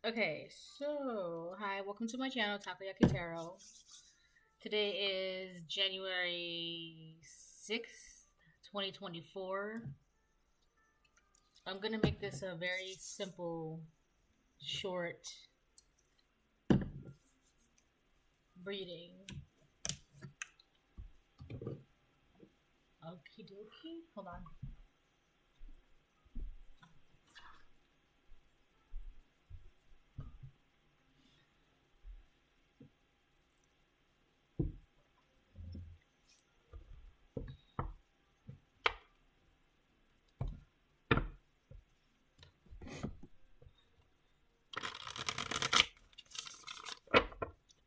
Okay, so hi, welcome to my channel, Takoyaki Tarot. Today is January 6th, 2024. I'm gonna make this a very simple, short reading. Okie dokie. Hold on.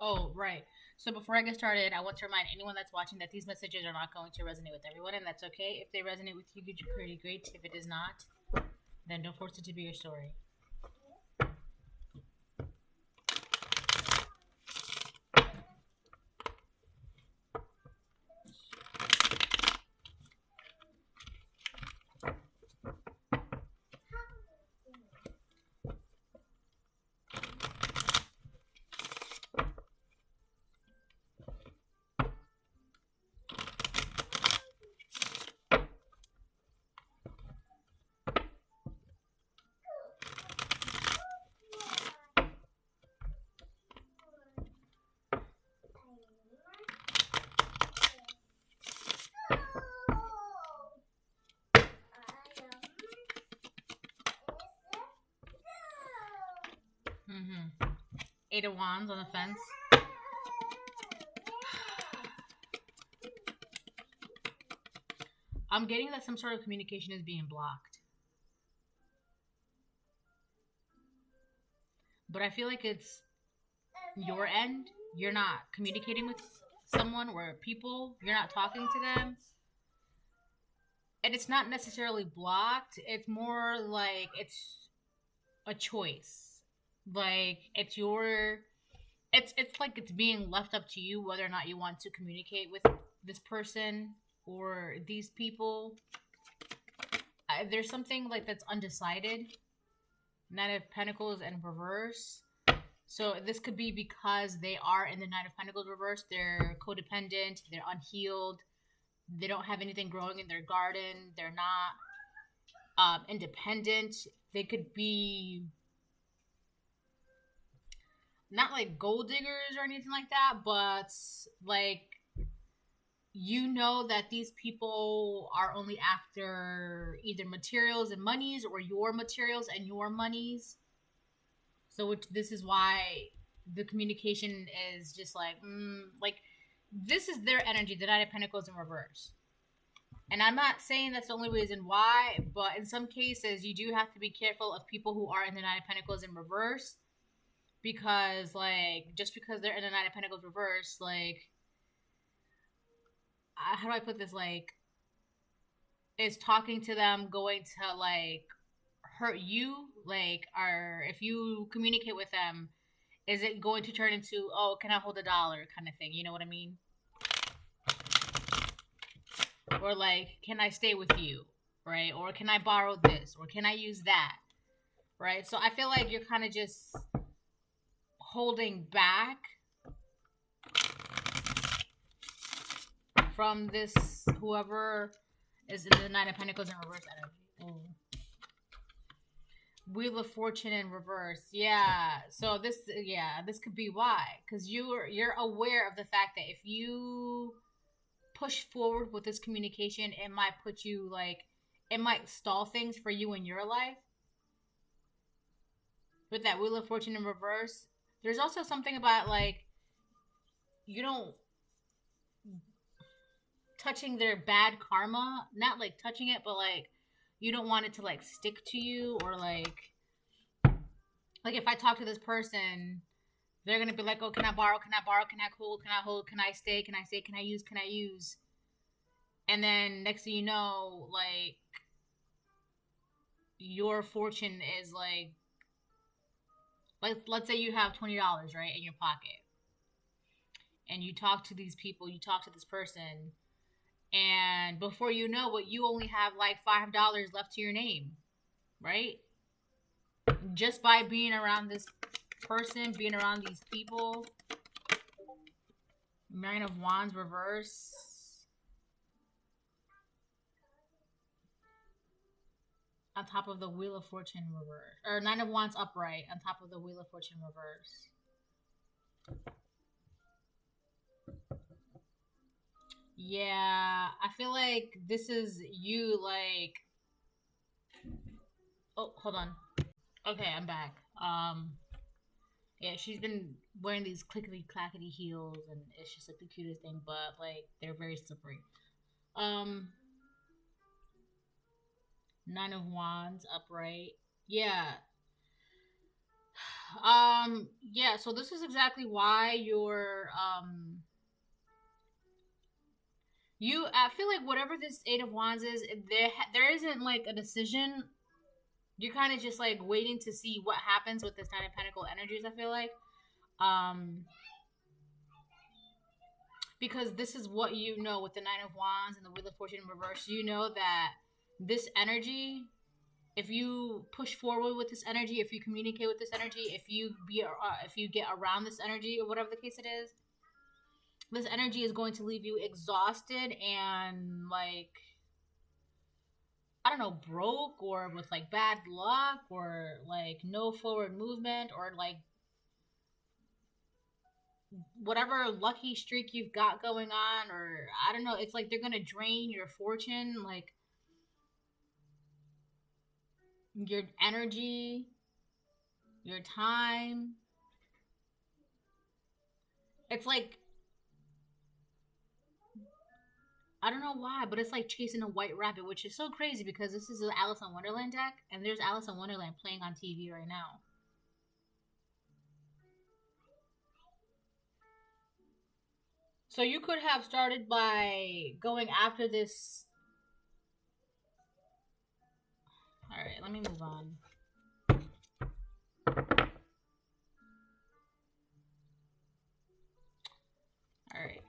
Oh, right. So before I get started, I want to remind anyone that's watching that these messages are not going to resonate with everyone, and that's okay. If they resonate with you, you're pretty great. If it does not, then don't force it to be your story. Eight of Wands on the fence. I'm getting that some sort of communication is being blocked. But I feel like it's your end. You're not communicating with someone or people. You're not talking to them. And it's not necessarily blocked. It's more like it's a choice. Like it's your it's like it's being left up to you whether or not you want to communicate with this person or these people. There's something like that's undecided. Knight of Pentacles in reverse. So this could be because they are in the Knight of Pentacles reverse. They're codependent. They're unhealed. They don't have anything growing in their garden. They're not independent. They could be not like gold diggers or anything like that, but like you know that these people are only after either materials and monies or your materials and your monies. So this is why the communication is just like this is their energy. The Knight of Pentacles in reverse. And I'm not saying that's the only reason why, but in some cases you do have to be careful of people who are in the Knight of Pentacles in reverse. Because like just because they're in the Knight of Pentacles reverse, like how do I put this? Like, is talking to them going to like hurt you? Like, or if you communicate with them, is it going to turn into, oh, can I hold $1 kind of thing? You know what I mean? Or like, can I stay with you? Right? Or can I borrow this? Or can I use that? Right? So I feel like you're kind of just holding back from this whoever is in the Knight of Pentacles in reverse energy. Wheel of Fortune in reverse. Yeah. So this could be why. Because you're aware of the fact that if you push forward with this communication, it might put you like it might stall things for you in your life. With that Wheel of Fortune in reverse, there's also something about like you don't touching their bad karma, not like touching it, but like you don't want it to like stick to you, or like if I talk to this person, they're gonna be like, oh, can I borrow, can I borrow, can I hold, can I hold, can I stay, can I stay, can I use, can I use? And then next thing you know, like your fortune is like let's say you have $20, right, in your pocket, and you talk to these people, you talk to this person, and before you know it, you only have like $5 left to your name, right? just by being around this person, being around these people. Nine of Wands reverse. On top of the Wheel of Fortune reverse. Or Nine of Wands upright on top of the Wheel of Fortune reverse. Yeah, I feel like this is you, like... Oh, hold on. Okay, I'm back. Yeah, she's been wearing these clickety clackety heels, and it's just like the cutest thing, but like they're very slippery. Nine of Wands upright. Yeah. Yeah, so this is exactly why you're I feel like whatever this Eight of Wands is, there isn't like a decision. You're kind of just like waiting to see what happens with this Nine of Pentacle energies, I feel like. Because this is what you know with the Nine of Wands and the Wheel of Fortune in reverse. You know that this energy, if you push forward with this energy, if you communicate with this energy, if you get around this energy, or whatever the case it is, this energy is going to leave you exhausted and like, I don't know, broke, or with like bad luck, or like no forward movement, or like whatever lucky streak you've got going on, or I don't know, it's like they're gonna drain your fortune, like your energy, your time. It's like, I don't know why, but it's like chasing a white rabbit, which is so crazy because this is an Alice in Wonderland deck, and there's Alice in Wonderland playing on TV right now. So you could have started by going after this. Alright, let me move on. Alright.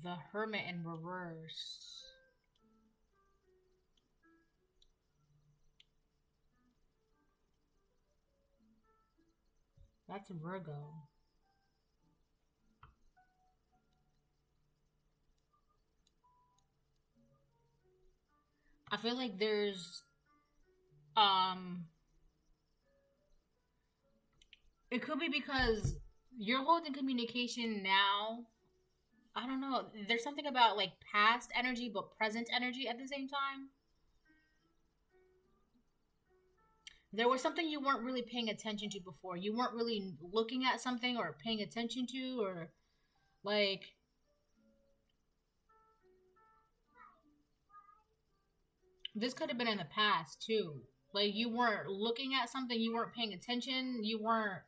The Hermit in reverse. That's Virgo. I feel like there's it could be because you're holding communication now. I don't know. There's something about like past energy but present energy at the same time. There was something you weren't really paying attention to before. You weren't really looking at something or paying attention to, or like, this could have been in the past too. Like, you weren't looking at something, you weren't paying attention, you weren't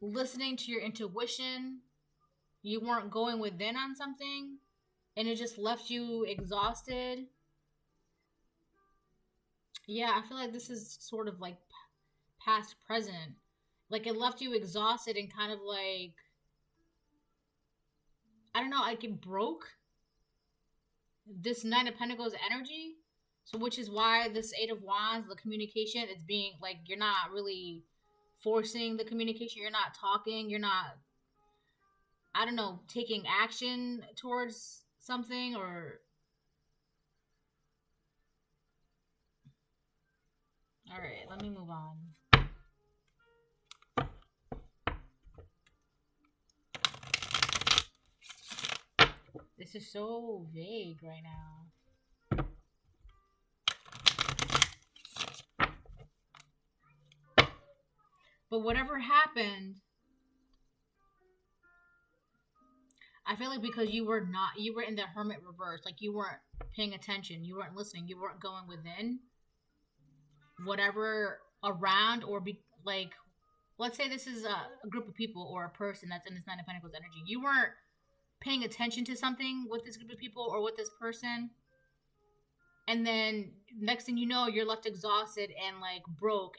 listening to your intuition, you weren't going within on something, and it just left you exhausted. Yeah, I feel like this is sort of like past present. Like, it left you exhausted and kind of like, I don't know, like it broke this Nine of Pentacles energy. So, which is why this Eight of Wands, the communication, it's being like, you're not really forcing the communication. You're not talking. You're not, I don't know, taking action towards something, or... Alright, let me move on. This is so vague right now. But whatever happened, I feel like because you were in the Hermit reverse, like you weren't paying attention, you weren't listening, you weren't going within. Whatever around, or be like, let's say this is a group of people or a person that's in this Nine of Pentacles energy. You weren't paying attention to something with this group of people or with this person, and then next thing you know, you're left exhausted and like broke,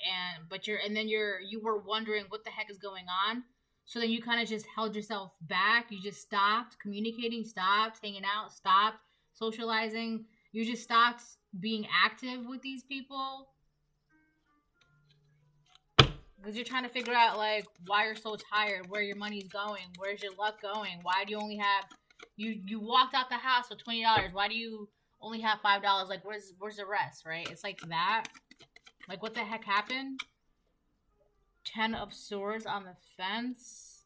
you were wondering what the heck is going on. So then you kind of just held yourself back. You just stopped communicating, stopped hanging out, stopped socializing. You just stopped being active with these people because you're trying to figure out like why you're so tired, where your money's going, where's your luck going, why do you only have you walked out the house with $20. Why do you only have $5? Like where's the rest, right? It's like that. Like what the heck happened? 10 of Swords on the fence.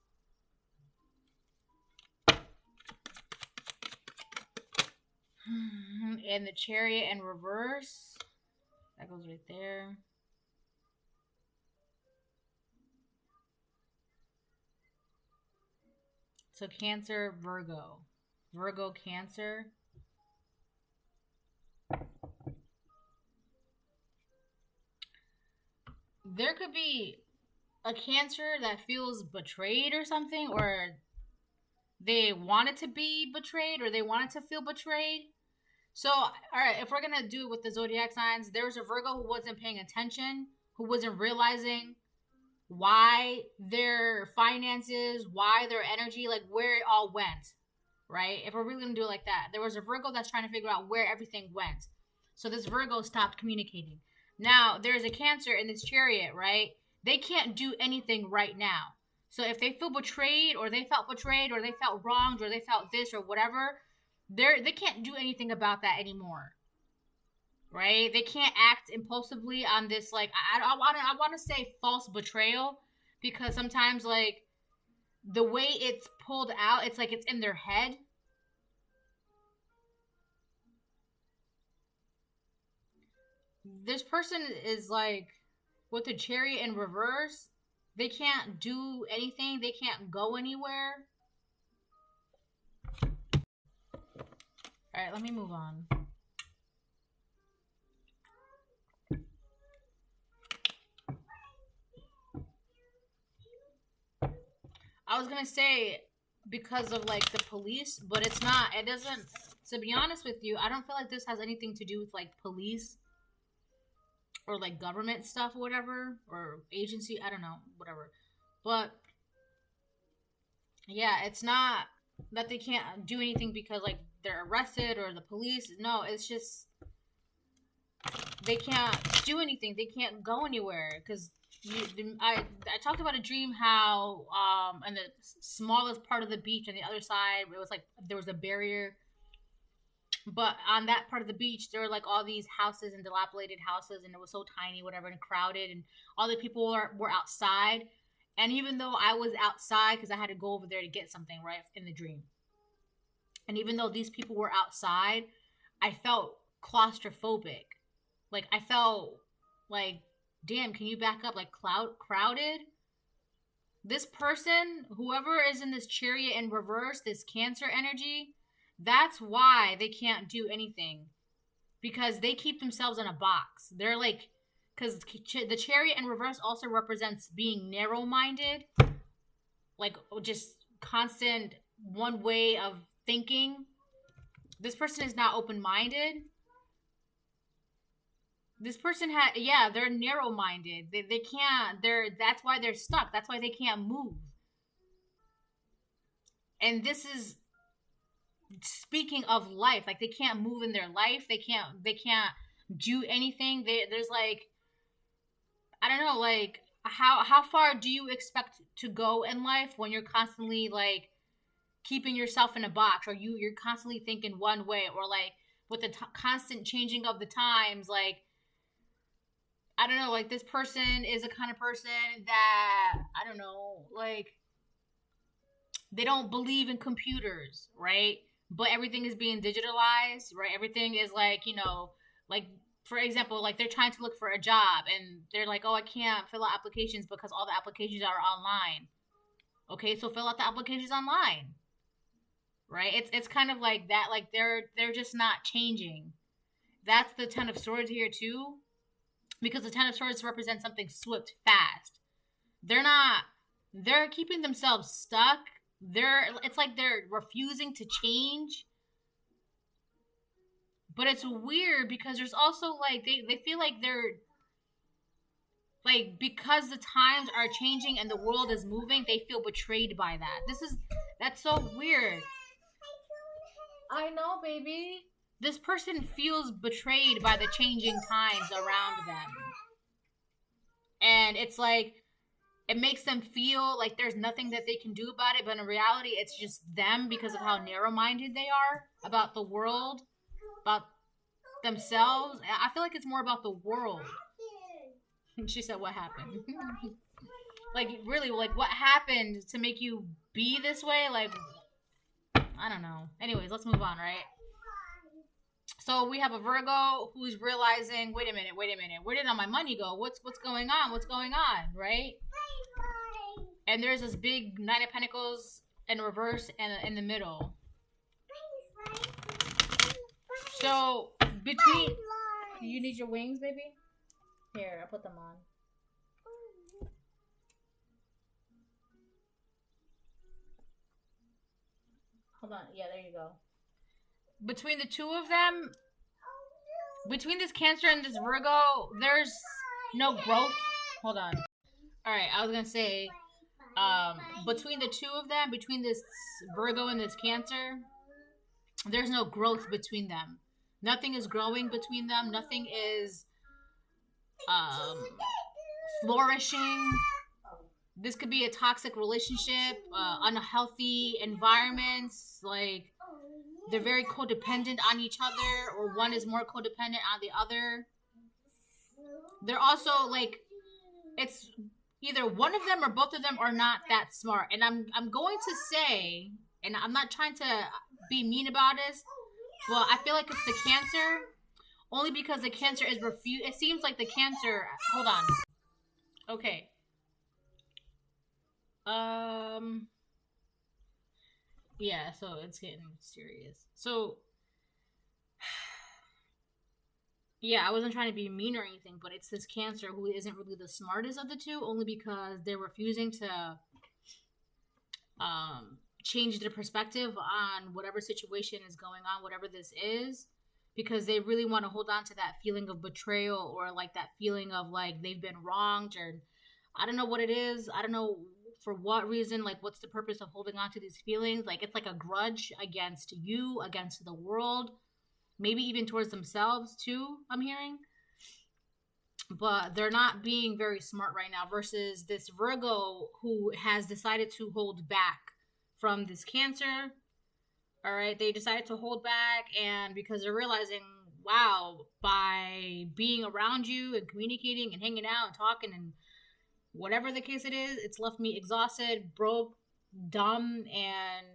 And the Chariot in reverse. That goes right there. So Cancer, Virgo. Virgo, Cancer. There could be a Cancer that feels betrayed or something, or they wanted to be betrayed, or they wanted to feel betrayed. So, all right, if we're going to do it with the zodiac signs, there was a Virgo who wasn't paying attention, who wasn't realizing why their finances, why their energy, like where it all went, right? If we're really going to do it like that, there was a Virgo that's trying to figure out where everything went. So this Virgo stopped communicating. Now, there's a Cancer in this Chariot, right? They can't do anything right now. So if they feel betrayed, or they felt betrayed, or they felt wronged, or they felt this or whatever, they can't do anything about that anymore, right? They can't act impulsively on this. Like I want to say false betrayal, because sometimes like the way it's pulled out, it's like it's in their head. This person is like with the Chariot in reverse. They can't do anything. They can't go anywhere. All right, let me move on. I was going to say because of like the police, but it's not. It doesn't. To be honest with you, I don't feel like this has anything to do with like police or like government stuff or whatever, or agency. I don't know, whatever. But yeah, it's not that they can't do anything because like they're arrested or the police. No, it's just they can't do anything. They can't go anywhere because I talked about a dream how in the smallest part of the beach on the other side it was like there was a barrier, but on that part of the beach there were like all these houses and dilapidated houses, and it was so tiny, whatever, and crowded, and all the people were outside. And even though I was outside because I had to go over there to get something, right, in the dream, and even though these people were outside, I felt claustrophobic. Like I felt like, damn, can you back up? Like crowded. This person, whoever is in this Chariot in reverse, this Cancer energy, that's why they can't do anything. Because they keep themselves in a box. They're like, because the Chariot in reverse also represents being narrow-minded. Like just constant one way of thinking. This person is not open-minded. This person they're narrow-minded. They can't, that's why they're stuck. That's why they can't move. And this is speaking of life. Like they can't move in their life. They can't do anything. There's like, I don't know, like how far do you expect to go in life when you're constantly like keeping yourself in a box, or you're constantly thinking one way, or like with the constant changing of the times, like I don't know, like this person is a kind of person that, I don't know, like they don't believe in computers, right? But everything is being digitalized, right? Everything is like, you know, like for example, like they're trying to look for a job and they're like, oh, I can't fill out applications because all the applications are online. Okay, so fill out the applications online, right? It's kind of like that. Like they're just not changing. That's the Ten of Swords here too, because the Ten of Swords represents something swift, fast. they're keeping themselves stuck. It's like they're refusing to change. But it's weird because there's also like they feel like they're like, because the times are changing and the world is moving, they feel betrayed by that. That's so weird. I know, baby. This person feels betrayed by the changing times around them. And it's like, it makes them feel like there's nothing that they can do about it, but in reality, it's just them because of how narrow-minded they are about the world, about themselves. I feel like it's more about the world. She said, what happened? Like, really, like, what happened to make you be this way? Like, I don't know. Anyways, let's move on, right? So we have a Virgo who's realizing, wait a minute, where did all my money go? What's going on, right? And there's this big Nine of Pentacles in reverse and in the middle. So between, you need your wings, baby? Here, I'll put them on. Hold on. Yeah, there you go. Between the two of them, between this Cancer and this Virgo, there's no growth. Hold on. Alright, I was going to say, between the two of them, between this Virgo and this Cancer, there's no growth between them. Nothing is growing between them. Nothing is flourishing. This could be a toxic relationship, unhealthy environments, like they're very codependent on each other, or one is more codependent on the other. They're also like, it's either one of them or both of them are not that smart. And I'm going to say, and I'm not trying to be mean about this, but I feel like it's the Cancer, only because the Cancer is it seems like the Cancer, hold on. Okay. Yeah, so it's getting serious. So, yeah, I wasn't trying to be mean or anything, but it's this Cancer who isn't really the smartest of the two, only because they're refusing to change their perspective on whatever situation is going on, whatever this is, because they really want to hold on to that feeling of betrayal, or like that feeling of like they've been wronged, or I don't know what it is. I don't know for what reason, like what's the purpose of holding on to these feelings. Like it's like a grudge against you, against the world, maybe even towards themselves too, I'm hearing. But they're not being very smart right now, versus this Virgo who has decided to hold back from this Cancer. All right, they decided to hold back, and because they're realizing, wow, by being around you and communicating and hanging out and talking and whatever the case it is, it's left me exhausted, broke, dumb, and,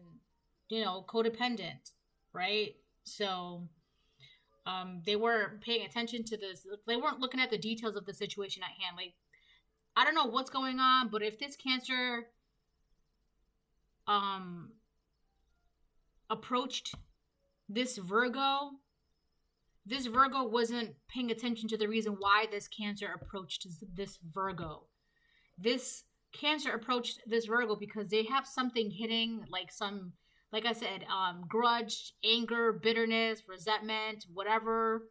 codependent, right? So they weren't paying attention to this. They weren't looking at the details of the situation at hand. Like, I don't know what's going on, but if this Cancer approached this Virgo wasn't paying attention to the reason why this Cancer approached this Virgo. This Cancer approached this Virgo because they have something hitting, like some, like I said, grudge, anger, bitterness, resentment, whatever,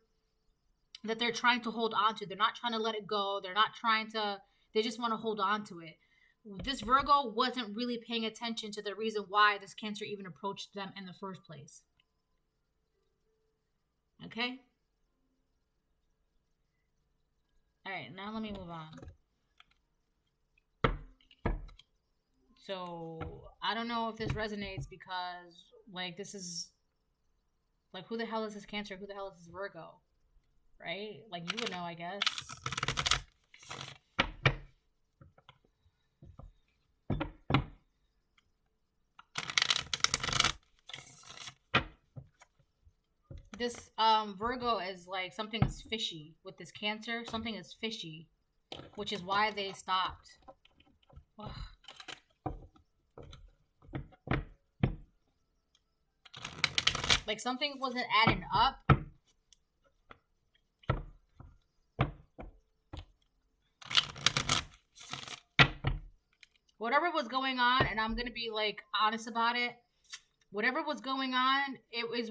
that they're trying to hold on to. They're not trying to let it go. They just want to hold on to it. This Virgo wasn't really paying attention to the reason why this Cancer even approached them in the first place. Okay? Alright, now let me move on. So, I don't know if this resonates because, like, this is, like, who the hell is this Cancer? Who the hell is this Virgo? Right? Like, you would know, I guess. This Virgo is like, something is fishy with this Cancer. Something is fishy, which is why they stopped. Ugh. Like, something wasn't adding up. whatever was going on, and I'm gonna be like honest about it. Whatever was going on, it was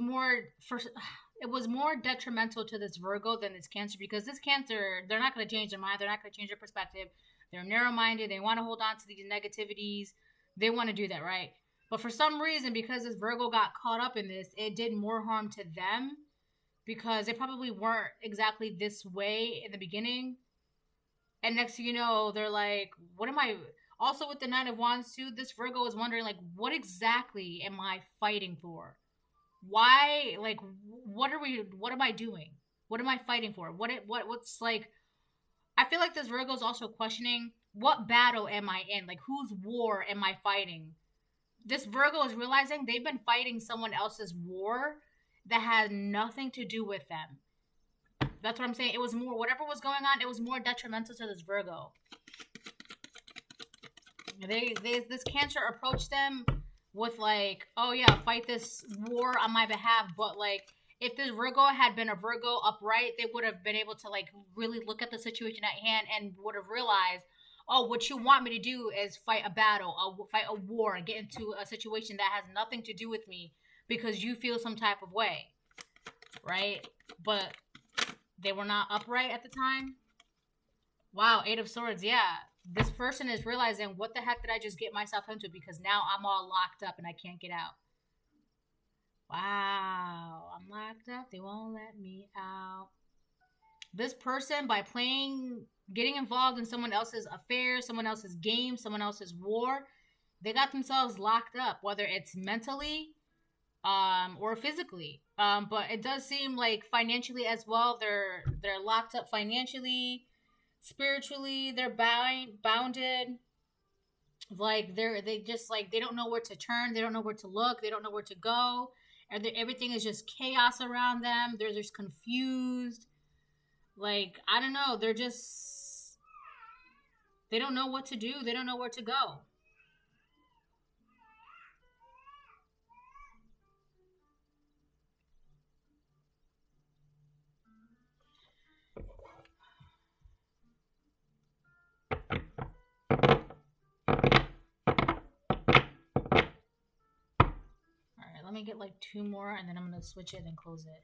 more detrimental to this Virgo than this Cancer, because this Cancer, they're not gonna change their mind. They're not gonna change their perspective. They're narrow-minded. They want to hold on to these negativities. They want to do that, right? But for some reason, because this Virgo got caught up in this, it did more harm to them, because they probably weren't exactly this way in the beginning. And next thing you know, they're like, what am I... Also with the Nine of Wands too, this Virgo is wondering, like, what exactly am I fighting for? Why, like, what am I doing? What am I fighting for? What's like... I feel like this Virgo is also questioning, what battle am I in? Like, whose war am I fighting? This Virgo is realizing they've been fighting someone else's war that has nothing to do with them. That's what I'm saying. It was more, whatever was going on, it was more detrimental to this Virgo. This Cancer approached them with like, oh yeah, fight this war on my behalf, but like, if this Virgo had been a Virgo upright, they would have been able to like really look at the situation at hand and would have realized, oh, what you want me to do is fight a battle, fight a war, and get into a situation that has nothing to do with me because you feel some type of way, right? But they were not upright at the time. Wow, Eight of Swords, yeah. This person is realizing, what the heck did I just get myself into, because now I'm all locked up and I can't get out. Wow, I'm locked up. They won't let me out. This person, by getting involved in someone else's affairs, someone else's game, someone else's war, they got themselves locked up, whether it's mentally or physically. But it does seem like financially as well, they're locked up financially, spiritually, they're bounded. Like they just like, they don't know where to turn, they don't know where to look, they don't know where to go. And everything is just chaos around them. They're just confused. Like, I don't know. They don't know what to do. They don't know where to go. Alright, let me get like 2 more and then I'm going to switch it and close it.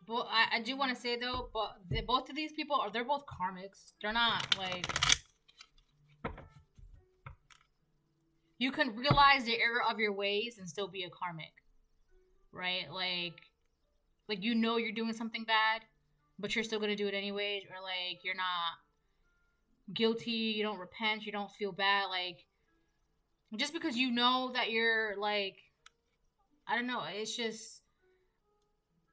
But I do want to say though, but both of these people they're both karmics. They're not like, you can realize the error of your ways and still be a karmic, right? Like you know you're doing something bad, but you're still gonna do it anyways, or like you're not guilty, you don't repent, you don't feel bad, like just because you know that you're like, I don't know, it's just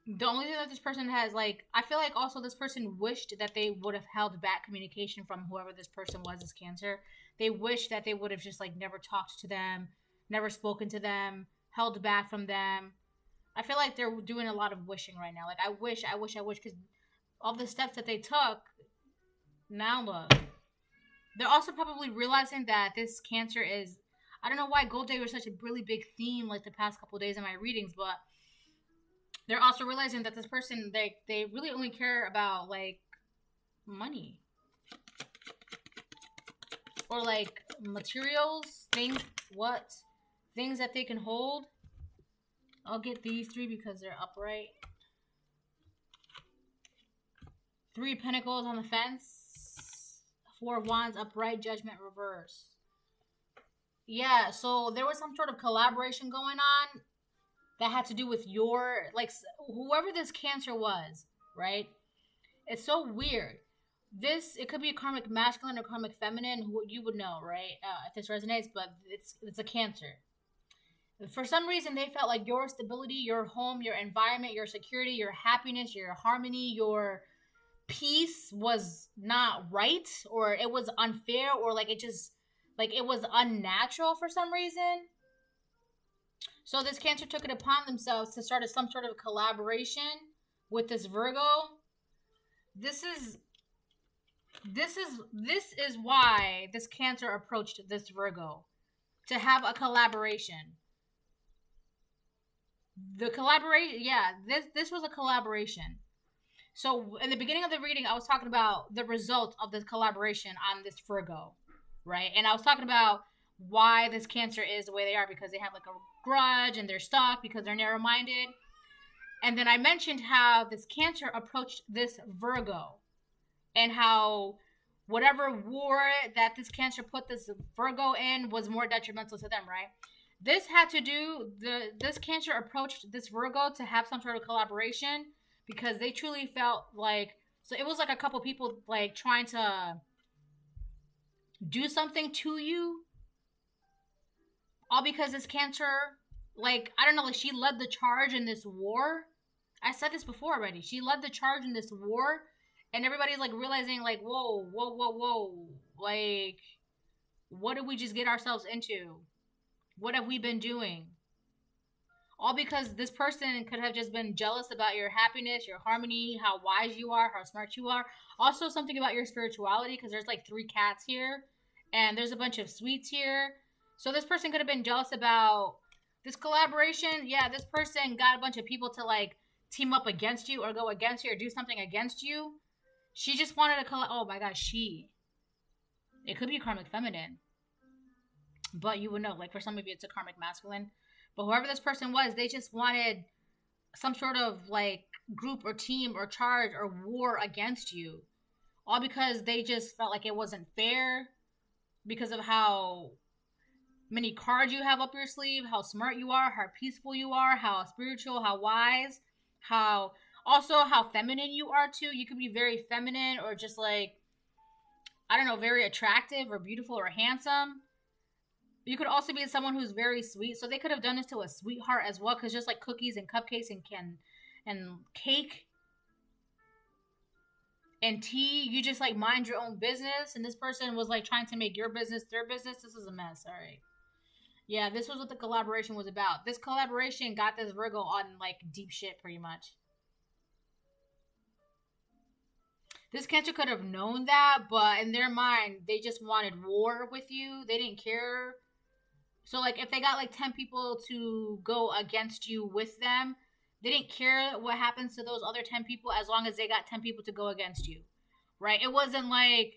the only thing that this person has, like, I feel like also this person wished that they would have held back communication from whoever this person was, this Cancer. They wish that they would have just, like, never talked to them, never spoken to them, held back from them. I feel like they're doing a lot of wishing right now. Like, I wish, because all the steps that they took, now look. They're also probably realizing that this Cancer is, I don't know why Gold Digger is such a really big theme, like, the past couple days in my readings, but they're also realizing that this person, they really only care about, like, money. Or, like, materials, things that they can hold. I'll get these 3 because they're upright. 3 Pentacles on the fence. 4 of Wands upright, Judgment reverse. Yeah, so there was some sort of collaboration going on that had to do with your, like, whoever this Cancer was, right? It's so weird. It could be a karmic masculine or karmic feminine, who you would know, right? If this resonates, but it's a Cancer. For some reason, they felt like your stability, your home, your environment, your security, your happiness, your harmony, your peace was not right, or it was unfair, or like it was unnatural for some reason. So this Cancer took it upon themselves to start some sort of collaboration with this Virgo. This is why this Cancer approached this Virgo, to have a collaboration. The collaboration, yeah, this was a collaboration. So in the beginning of the reading, I was talking about the result of this collaboration on this Virgo, right? And I was talking about why this Cancer is the way they are, because they have like a grudge and they're stuck because they're narrow-minded. And then I mentioned how this Cancer approached this Virgo, and how whatever war that this Cancer put this Virgo in was more detrimental to them, right? This had to do this Cancer approached this Virgo to have some sort of collaboration because they truly felt like, so it was like a couple people like trying to do something to you, all because this Cancer, like, I don't know, like she led the charge in this war. I said this before already. She led the charge in this war, and everybody's like realizing like, whoa, whoa, whoa, whoa, like, what did we just get ourselves into? What have we been doing? All because this person could have just been jealous about your happiness, your harmony, how wise you are, how smart you are. Also, something about your spirituality, because there's like 3 cats here, and there's a bunch of sweets here. So this person could have been jealous about this collaboration. Yeah, this person got a bunch of people to like team up against you or go against you or do something against you. She just wanted to oh my gosh, it could be karmic feminine, but you would know, like for some of you it's a karmic masculine. But whoever this person was, they just wanted some sort of like group or team or charge or war against you, all because they just felt like it wasn't fair because of how many cards you have up your sleeve, how smart you are, how peaceful you are, how spiritual, how wise, how feminine you are too. You could be very feminine or just like, I don't know, very attractive or beautiful or handsome. You could also be someone who's very sweet. So they could have done this to a sweetheart as well, because just like cookies and cupcakes and cake and tea, you just like mind your own business. And this person was like trying to make your business their business. This is a mess. All right. Yeah, this was what the collaboration was about. This collaboration got this Virgo on like deep shit pretty much. This Cancer could have known that, but in their mind, they just wanted war with you. They didn't care. So, like, if they got, like, 10 people to go against you with them, they didn't care what happens to those other 10 people as long as they got 10 people to go against you, right? It wasn't, like,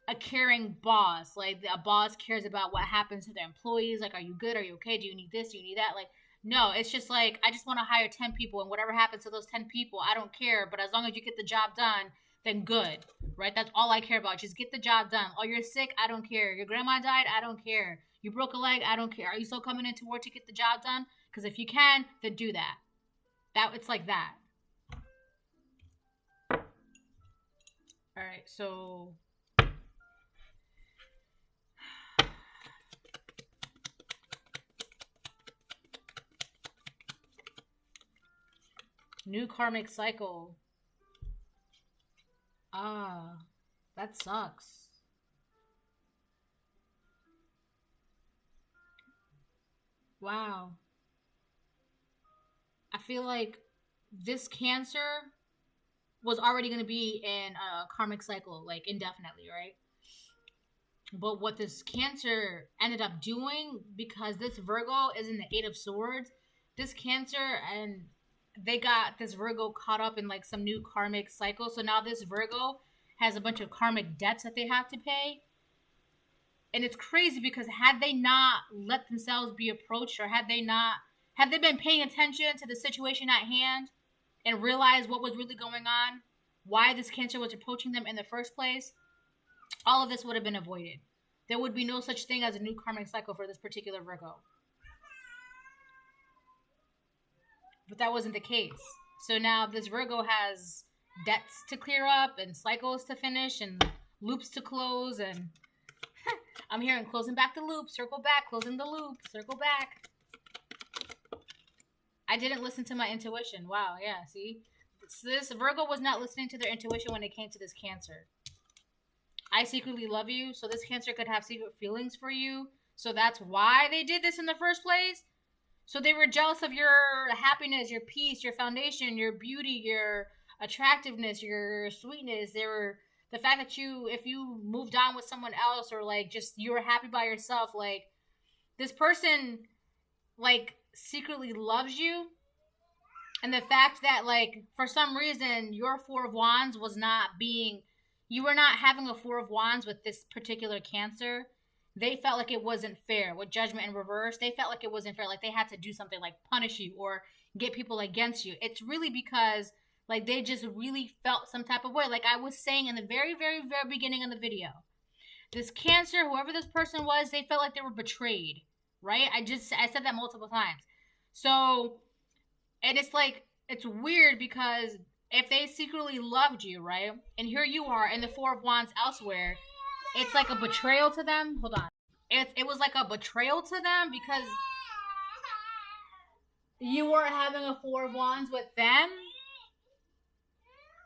a caring boss. Like, a boss cares about what happens to their employees. Like, are you good? Are you okay? Do you need this? Do you need that? Like, no, it's just, like, I just want to hire 10 people, and whatever happens to those 10 people, I don't care. But as long as you get the job done, then good, right? That's all I care about. Just get the job done. Oh, you're sick? I don't care. Your grandma died? I don't care. You broke a leg? I don't care. Are you still coming into work to get the job done? Because if you can, then do that. It's like that. All right, so new karmic cycle. That sucks. Wow. I feel like this Cancer was already going to be in a karmic cycle, like indefinitely, right? But what this Cancer ended up doing, because this Virgo is in the 8 of Swords, this Cancer and they got this Virgo caught up in like some new karmic cycle. So now this Virgo has a bunch of karmic debts that they have to pay. And it's crazy because had they not let themselves be approached, or had they been paying attention to the situation at hand and realized what was really going on, why this Cancer was approaching them in the first place, all of this would have been avoided. There would be no such thing as a new karmic cycle for this particular Virgo. But that wasn't the case. So now this Virgo has debts to clear up and cycles to finish and loops to close, and I'm hearing closing back the loop, circle back, closing the loop, circle back. I didn't listen to my intuition. Wow, yeah, see? This Virgo was not listening to their intuition when it came to this Cancer. I secretly love you, so this Cancer could have secret feelings for you. So that's why they did this in the first place. So they were jealous of your happiness, your peace, your foundation, your beauty, your attractiveness, your sweetness. They were the fact that if you moved on with someone else, or like just you were happy by yourself, like this person like secretly loves you. And the fact that, like, for some reason, your Four of Wands was not being, you were not having a Four of Wands with this particular Cancer. They felt like it wasn't fair. With Judgment in reverse, they felt like it wasn't fair. Like, they had to do something like punish you or get people against you. It's really because, like, they just really felt some type of way. Like I was saying in the very, very, very beginning of the video. This Cancer, whoever this person was, they felt like they were betrayed, right? I said that multiple times. So, and it's like, it's weird because if they secretly loved you, right? And here you are in the Four of Wands elsewhere, it's like a betrayal to them. Hold on. It was like a betrayal to them because you weren't having a Four of Wands with them.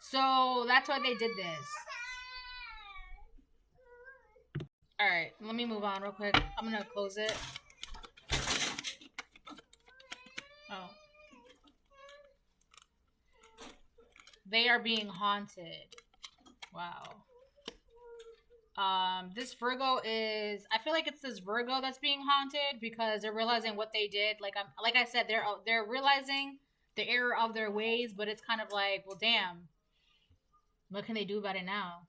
So that's why they did this. Alright, let me move on real quick. I'm gonna close it. Oh. They are being haunted. Wow. This Virgo is, I feel like it's this Virgo that's being haunted because they're realizing what they did. Like I said, they're realizing the error of their ways, but it's kind of like, well, damn, what can they do about it now,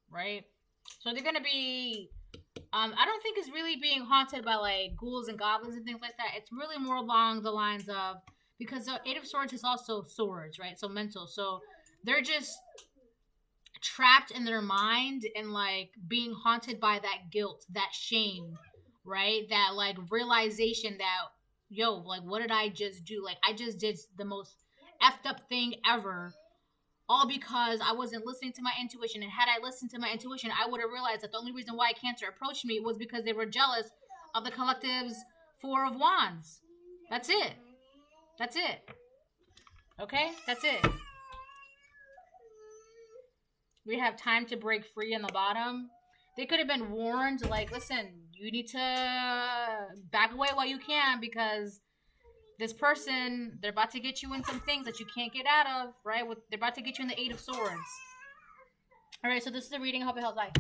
right? So they're gonna be, I don't think it's really being haunted by like ghouls and goblins and things like that. It's really more along the lines of, because the Eight of Swords is also swords, right? So mental. So they're just trapped in their mind and like being haunted by that guilt, that shame, right? That like realization that, yo, like, what did I just do? Like, I just did the most effed up thing ever, all because I wasn't listening to my intuition. And had I listened to my intuition, I would have realized that the only reason why Cancer approached me was because they were jealous of the collective's Four of Wands. That's it. That's it. Okay? That's it. We have time to break free in the bottom. They could have been warned, like, listen, you need to back away while you can because this person, they're about to get you in some things that you can't get out of, right? They're about to get you in the Eight of Swords. All right, so this is the reading. I hope it helps. Bye.